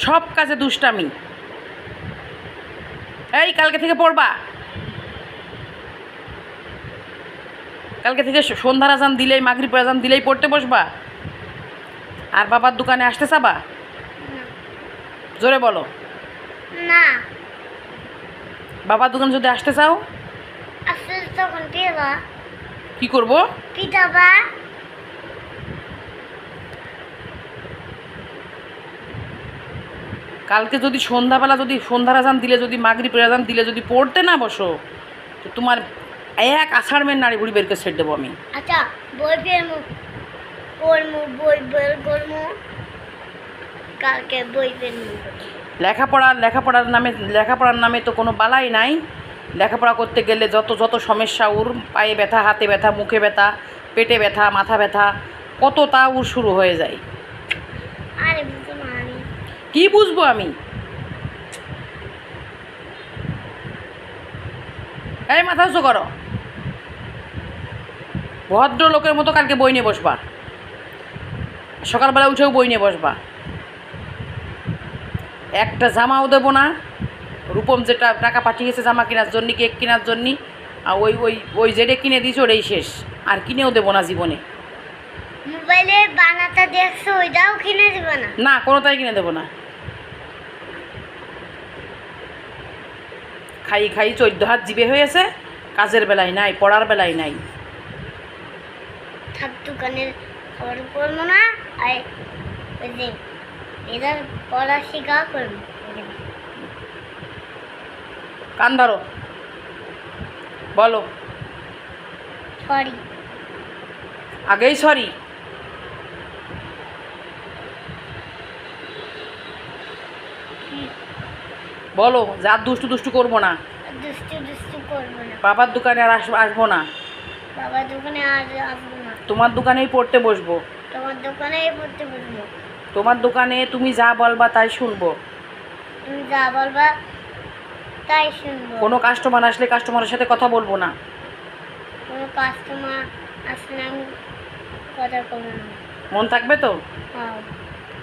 সব কাজে দুষ্টামি। এই কালকে থেকে পড়বা, কালকে থেকে সন্ধ্যার আজান দিলেই মাগরিবের আজান দিলেই পড়তে বসবা। আর বাবার দোকানে আসতে চাবা? জোরে বলো। না। বাবার দোকানে যদি আসতে চাও আসলে তখন দেবা কি করবো? পিঠাবা। কালকে যদি সন্ধ্যাবেলা যদি সন্ধ্যার আজান দিলে যদি মাগরিবের আজান দিলে যদি পড়তে না বসো তো তোমার এক আষাঢ়মের নাড়ি বুড়ি বেরকে ছেড়ে দেবো আমি। আচ্ছা বই ফেরমু, পড়মু, বই বের করমু, কালকে বই ফেরমু। লেখাপড়ার নামে তো কোনো বালাই নাই। লেখাপড়া করতে গেলে যত যত সমস্যা, ওর পায়ে ব্যথা, হাতে ব্যথা, মুখে ব্যথা, পেটে ব্যথা, মাথা ব্যথা, কত তা ওর শুরু হয়ে যায়। আরে বুঝো না আমি কি বুঝবো আমি? এই মাথা উঁচু করো, ভদ্র লোকের মতো কালকে বই নিয়ে বসবা, সকালবেলা উঠেও বই নিয়ে বসবা। একটা জামাও দেবো না, রূপম যেটা টাকা পাঠিয়েছে জামা কেনার জন্য, কেক কেনার জন্য, আর ওই ওই ওই যেটা কিনে দিয়েছে ওটাই শেষ, আর কিনেও দেবো না জীবনে। মোবাইলে বানাতে দেখছো ওইটাও কিনে দিব না? না, কোনোটাই কিনে দেবো না। খাই খাই 14 হাত জিবে হয়েছে, কাজের বেলায় নাই, পড়ার বেলায় নাই। থাক দোকানের খাবার করবো না, আর ওই যে এদের পড়া শেখা করবো। কান ধরো, বলো। সরি। আগেই সরি? বলো যা দুষ্টু দুষ্টু করবো না, দুষ্টু দুষ্টু করবো না। বাবার দোকানে আর আসবো না, বাবার দোকানে আর আসবো না। তোমার দোকানেই পড়তে বসবো, তোমার দোকানেই পড়তে বসবো। তোমার দোকানে তুমি যা বলবা তাই শুনবো। তুমি যা বলবা তাই শুনবো। কোনো কাস্টমার আসলে কাস্টমারের সাথে কথা বলবো না। কোনো কাস্টমার আসলে আমি কথা বলবো না। মন থাকবে তো? হ্যাঁ।